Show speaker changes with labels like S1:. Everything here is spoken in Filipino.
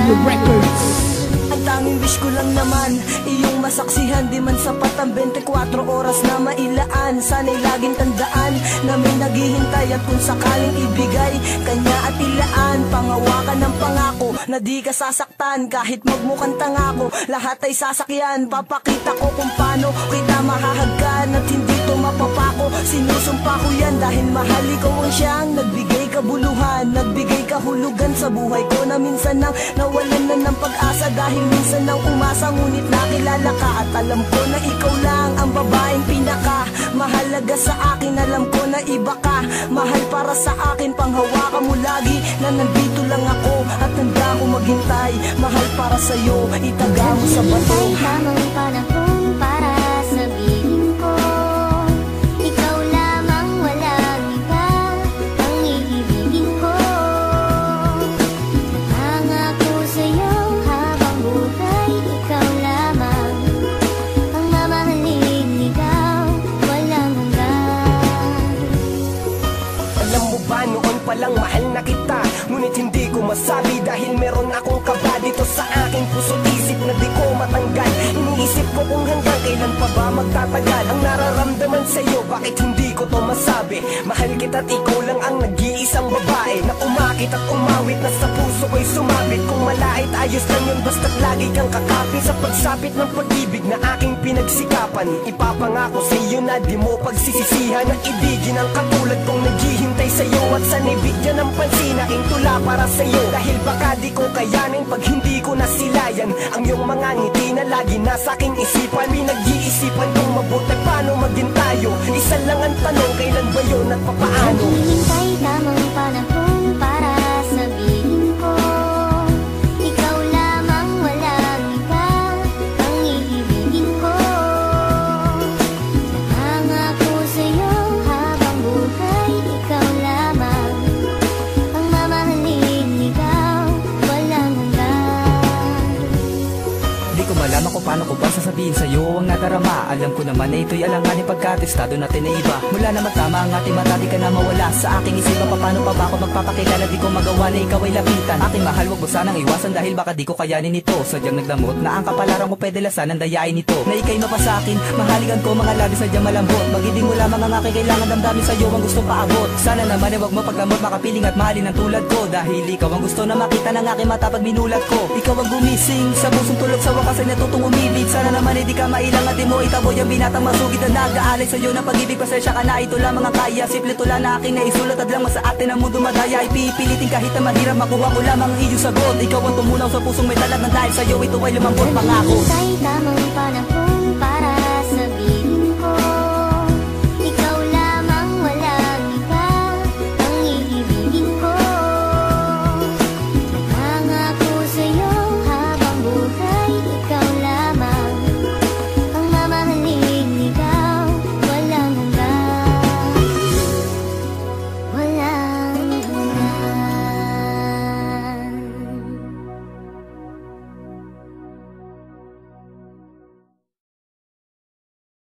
S1: Taylor Records.
S2: Ang tanging wish ko lang naman, iyong masaksihan. Di man sapat ang 24 oras na mailaan. Sana'y laging tandaan na may naghihintay. At kung sakaling ibigay, kanya at ilaan. Pangawakan ng pangako na di ka sasaktan. Kahit magmukhang tangako, lahat ay sasakyan. Papakita ko kung paano kita mahahagkan. At hindi to mapapako, sinusumpa ko yan. Dahil mahal ikaw ang siyang nagbigay kabuluhan, nagbigay kahulugan sa buhay ko. Na minsan nang nawalan na ng pag-asa. Dahil minsan nang umasa, ngunit nakilala ka. At alam ko na ikaw lang ang babaeng pinaka mahalaga sa akin. Alam ko na iba ka, mahal para sa akin. Panghawakan mo lagi na nandito lang ako. At handa ko maghintay, mahal para sa'yo. Itaga mo sa bato.
S3: Tamang panahon para sabihin ko, ikaw lamang, walang iba ang iibigin ko. Nangako sa'yo habang buhay, ikaw lamang ang mamahalin, ikaw walang hanggan.
S4: Alam mo ba noon palang mahal na kita, ngunit hindi ko masabi dahil meron akong kaba dito sa aking puso't isip na di ko matanggal. Iniisip ko kung hanggang kailan pa ba magtatagal ang nararamdaman sa'yo, bakit hindi ko to masabi. Mahal kita't ikaw lang ang nag-iisang babae na umakit at umawit na sa puso ko'y sumabit. Kung malait ayos lang yun, basta't lagi kang kakapit sa pagsapit ng pag-ibig na aking pinagsikapan. Ipapangako sa'yo na di mo pagsisisihan na ibigin ang katulad kong naghihintay sa'yo. At sana'y bigyan ng pansin aking tula para sa'yo. Dahil baka di ko kayanin pag hindi ko nasilayan ang iyong mga ngiti na lagi nasa aking isipan. Pinag-iisipan kong mabuti paano maging tayo. Isa lang ang tanong, kailan ba yun at papaano?
S3: Naghihintay tamang panahon para sabihin ko, ikaw lamang, walang iba ang iibigin ko. Nangako sa'yo habang buhay, ikaw lamang ang mamahalin, ikaw walang hanggan.
S5: Di ko malaman kung paano ko ba sasabihin sa'yo ang nadarama. Alam ko naman na ito'y alanganin pagkatestado natin na iba. Mula na magtama ang ating mata, di ka na mawala sa aking isipan. Paano pa ba ako magpapakilala, di ko magawa na ikaw ay lapitan. Aking mahal, wag mo sanang iwasan dahil baka di ko kayanin ito. Sadyang nagdamot na ang kapalaran mo, pwede lasan ang dayain nito. Na ika'y mapasakin, mahaligan ko mga labi sadyang malambot. Magibing mo lamang ang aking kailangan, damdamin sa'yo ang gusto paabot. Sana naman ay wag mo pagdamot, makapiling at mahalin ang tulad ko. Dahil ikaw ang gusto na makita ng aking mata pag minulat ko. Ikaw ang gumising sa pusong tulog, sa wakas ay natutong umibig. Sana naman ay di ka mailang at di mo itaboy ang binatang masugid na nag-aalay sa'yo ng pag-ibig. Pasensya ka na, ito lamang ang kaya. Simple tula na aking naisulat at lang sa atin ang mundo madaya. Ipipilitin kahit na mahirap, makuha ko lamang ang iyong sagot. Ikaw ang tumunaw sa pusong may talag na dahil sa'yo ito ay lumambot pangako.
S3: Naghihintay tamang panahon para